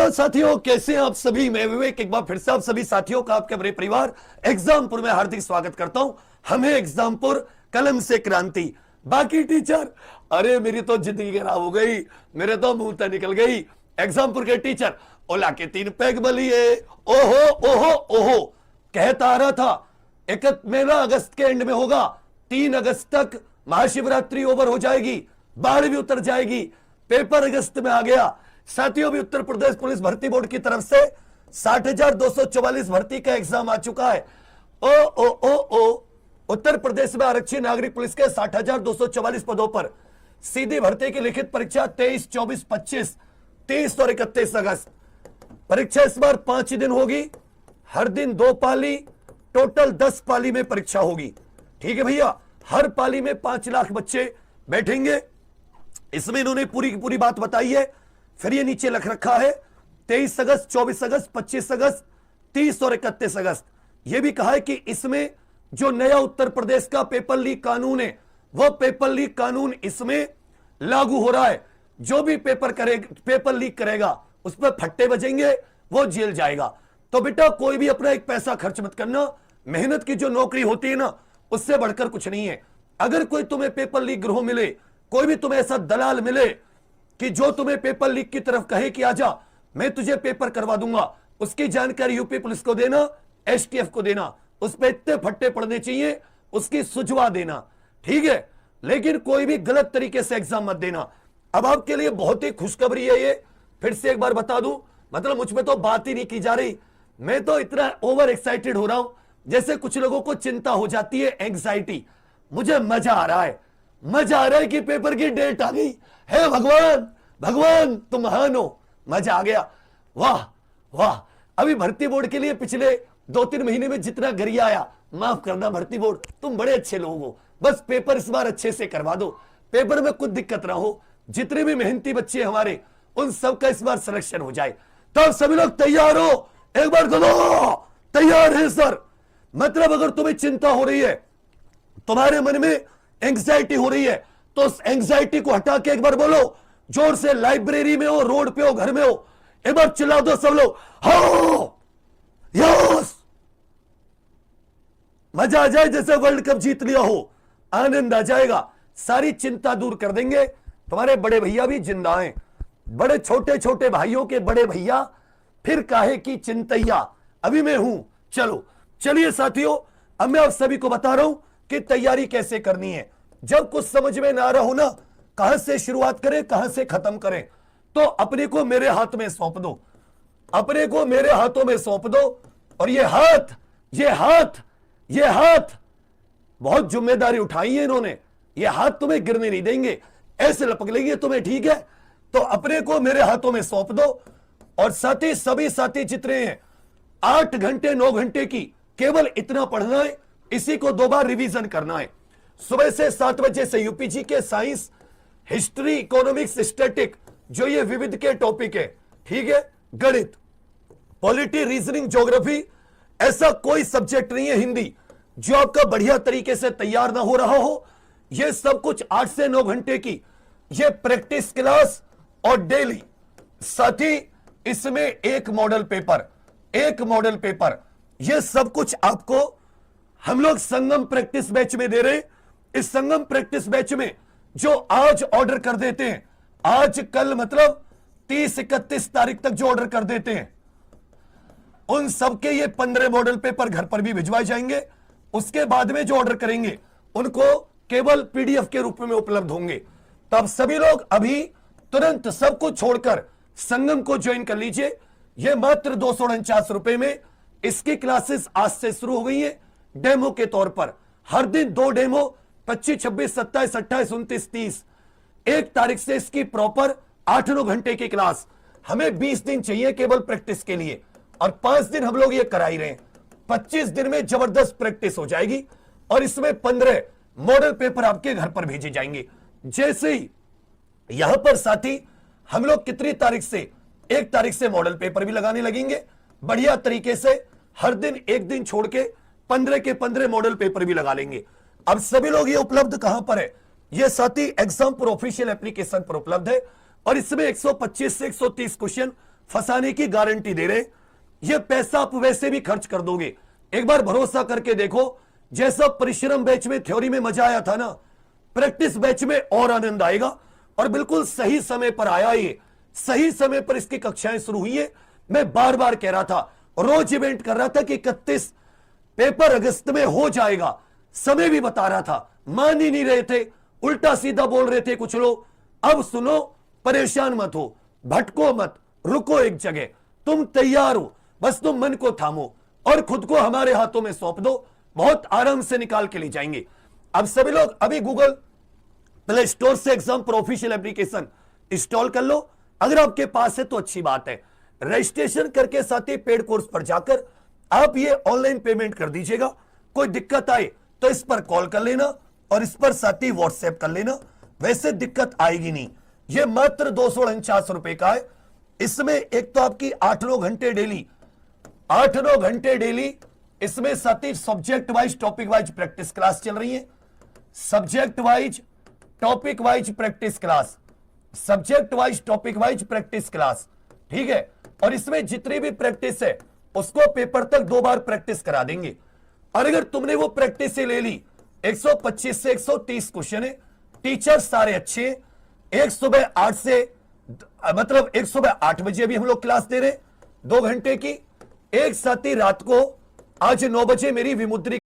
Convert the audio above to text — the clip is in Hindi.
हेलो साथियों, कैसे हैं आप सभी। मैं विवेक एक बार फिर से आप सभी साथियों का, आपके बड़े परिवार एग्जामपुर में हार्दिक स्वागत करता हूं। हमें एग्जामपुर, कलम से क्रांति। बाकी टीचर, अरे मेरी तो जिंदगी खराब हो गई, मेरे तो मुंह तक निकल गई। एग्जामपुर के टीचर ओला के 3 पैग बलिए, ओहो ओहो ओहो। कहता आ रहा था 11 अगस्त के एंड में होगा, 3 अगस्त तक महाशिवरात्रि ओवर हो जाएगी, बाढ़ भी उतर जाएगी, पेपर अगस्त में आ गया। साथियों, भी उत्तर प्रदेश पुलिस भर्ती बोर्ड की तरफ से 60,244 भर्ती का एग्जाम आ चुका है। ओ ओ ओ ओ उत्तर प्रदेश में आरक्षित नागरिक पुलिस के 60,244 पदों पर सीधी भर्ती की लिखित परीक्षा 23, 24, 25, 30 और 31 अगस्त। परीक्षा इस बार 5 दिन होगी, हर दिन 2 पाली, टोटल 10 पाली में परीक्षा होगी। ठीक है भैया, हर पाली में 5 लाख बच्चे बैठेंगे। इसमें इन्होंने पूरी की पूरी बात बताई है। फिर ये नीचे लिख रखा है 23 अगस्त, 24 अगस्त, 25 अगस्त, 30 और 31 अगस्त। यह भी कहा है कि इसमें जो नया उत्तर प्रदेश का पेपर लीक कानून है, वह पेपर लीक कानून इसमें लागू हो रहा है। जो भी पेपर लीक करेगा उस पर फट्टे बजेंगे, वो जेल जाएगा। तो बेटा, कोई भी अपना एक पैसा खर्च मत करना। मेहनत की जो नौकरी होती है ना, उससे बढ़कर कुछ नहीं है। अगर कोई तुम्हें पेपर लीक गिरोह मिले, कोई भी तुम्हें ऐसा दलाल मिले कि जो तुम्हें पेपर लीक की तरफ कहे कि आजा मैं तुझे पेपर करवा दूंगा, उसकी जानकारी यूपी पुलिस को देना, एसटीएफ को देना। उस पर इतने फट्टे पड़ने चाहिए, उसकी सुझवा देना। ठीक है, लेकिन कोई भी गलत तरीके से एग्जाम मत देना। अब आपके लिए बहुत ही खुशखबरी है ये, फिर से एक बार बता दूं, मतलब मुझ में तो बात ही नहीं की जा रही। मैं तो इतना ओवर एक्साइटेड हो रहा हूं, जैसे कुछ लोगों को चिंता हो जाती है, एंग्जाइटी। मुझे मजा आ रहा है, मजा आ रहा है कि पेपर की डेट आ गई है। भगवान भगवान तुम महान हो, मजा आ गया। वाह वाह। अभी भर्ती बोर्ड के लिए पिछले 2-3 महीने में जितना गरिया आया, माफ करना भर्ती बोर्ड, तुम बड़े अच्छे लोग हो। बस पेपर इस बार अच्छे से करवा दो, पेपर में कुछ दिक्कत ना हो। जितने भी मेहनती बच्चे हमारे, उन सबका इस बार सिलेक्शन हो जाए। तो सभी लोग तैयार हो? एक बार बोलो तैयार है सर। मतलब अगर तुम्हें चिंता हो रही है, तुम्हारे मन में एंग्जाइटी हो रही है, तो उस एंग्जाइटी को हटा के एक बार बोलो जोर से। लाइब्रेरी में हो, रोड पे हो, घर में हो, एक बार चिल्ला दो सब लोग, हो यस। मजा आ जाए जैसे वर्ल्ड कप जीत लिया हो, आनंद आ जाएगा। सारी चिंता दूर कर देंगे। तुम्हारे बड़े भैया भी जिंदा हैं, बड़े छोटे छोटे भाइयों के बड़े भैया, फिर काहे की चिंतैया, अभी मैं हूं। चलो चलिए साथियों, अब मैं आप सभी को बता रहा हूं कि तैयारी कैसे करनी है। जब कुछ समझ में ना आ रहा हो ना, कहां से शुरुआत करें, कहां से खत्म करें, तो अपने को मेरे हाथ में सौंप दो, अपने को मेरे हाथों में सौंप दो। और ये हाथ, ये हाथ, ये हाथ, बहुत जिम्मेदारी उठाई है इन्होंने। ये हाथ तुम्हें गिरने नहीं देंगे, ऐसे लपक लेंगे तुम्हें। ठीक है, तो अपने को मेरे हाथों में सौंप दो। और साथी, सभी साथी जितने हैं, 8 घंटे 9 घंटे की केवल इतना पढ़ना है, इसी को 2 बार रिवीजन करना है। सुबह से 7 बजे से यूपीजी के साइंस, हिस्ट्री, इकोनॉमिक्स, स्टैटिक, जो ये विविध के टॉपिक है। ठीक है, गणित, पॉलिटी, रीजनिंग, ज्योग्राफी, ऐसा कोई सब्जेक्ट नहीं है, हिंदी, जो आपका बढ़िया तरीके से तैयार ना हो रहा हो। ये सब कुछ 8 से 9 घंटे की ये प्रैक्टिस क्लास और डेली। साथी, इसमें एक मॉडल पेपर, एक मॉडल पेपर, ये सब कुछ आपको हम लोग संगम प्रैक्टिस बैच में दे रहे। इस संगम प्रैक्टिस बैच में जो आज ऑर्डर कर देते हैं, आज कल मतलब 30-31 तारीख तक जो ऑर्डर कर देते हैं, उन सबके ये 15 मॉडल पेपर घर पर भी भिजवाए जाएंगे। उसके बाद में जो ऑर्डर करेंगे उनको केवल पीडीएफ के रूप में उपलब्ध होंगे। तो आप सभी लोग अभी तुरंत सब कुछ छोड़कर संगम को ज्वाइन कर लीजिए। यह मात्र 249 रुपए में इसकी क्लासेस आज से शुरू हो गई है, डेमो के तौर पर। हर दिन 2 डेमो, 25, 26, 27, 28, 29, 30। 1 तारीख से इसकी प्रॉपर 8-9 घंटे की क्लास। हमें 20 दिन चाहिए केवल प्रैक्टिस के लिए, और 5 दिन हम लोग ये करा ही रहे हैं। 25 दिन में जबरदस्त प्रैक्टिस हो जाएगी, और इसमें 15 मॉडल पेपर आपके घर पर भेजे जाएंगे। जैसे ही यहां पर साथी, हम लोग कितनी तारीख से, 1 तारीख से मॉडल पेपर भी लगाने लगेंगे बढ़िया तरीके से। हर दिन 1 दिन छोड़ के 15 के 15 मॉडल पेपर भी लगा लेंगे। अब सभी लोग ये उपलब्ध कहां पर है? ये साथी एग्जामपुर ऑफिशियल एप्लीकेशन पर उपलब्ध है, और इसमें 125 से 130 क्वेश्चन फंसाने की गारंटी दे रहे। ये पैसा आप वैसे भी खर्च कर दोगे, एक बार भरोसा करके देखो। जैसा परिश्रम बैच में थ्योरी में मजा आया था ना, प्रैक्टिस बैच में और आनंद आएगा। और बिल्कुल सही समय पर आया, ये सही समय पर इसकी कक्षाएं शुरू हुई है। मैं बार बार कह रहा था, रोज इवेंट कर रहा था कि 31 पेपर अगस्त में हो जाएगा, समय भी बता रहा था, मान ही नहीं रहे थे, उल्टा सीधा बोल रहे थे कुछ लोग। अब सुनो, परेशान मत हो, भटको मत, रुको एक जगह, तुम तैयार हो, बस तुम मन को थामो और खुद को हमारे हाथों में सौंप दो, बहुत आराम से निकाल के ले जाएंगे। अब सभी लोग अभी गूगल प्ले स्टोर से एग्जाम्पुर ऑफिशियल एप्लीकेशन इंस्टॉल कर लो, अगर आपके पास है तो अच्छी बात है। रजिस्ट्रेशन करके साथ ही पेड कोर्स पर जाकर आप ये ऑनलाइन पेमेंट कर दीजिएगा। कोई दिक्कत आए तो इस पर कॉल कर लेना और इस पर साथ ही व्हाट्सएप कर लेना, वैसे दिक्कत आएगी नहीं। ये मात्र 249 रुपए का है। इसमें एक तो आपकी 8-9 घंटे डेली, 8-9 घंटे डेली, इसमें साथ ही subject wise topic wise practice class चल रही है। Subject wise topic wise practice class, subject wise topic wise practice class, ठीक है। और इसमें जितनी भी प्रैक्टिस है उसको पेपर तक 2 बार प्रैक्टिस करा देंगे। और अगर तुमने वो प्रैक्टिस से ले ली, 125 से 130 क्वेश्चन है, टीचर सारे अच्छे, एक सुबह 8 से मतलब एक सुबह 8 बजे भी हम लोग क्लास दे रहे 2 घंटे की, एक साथ ही रात को आज 9 बजे मेरी विमुद्री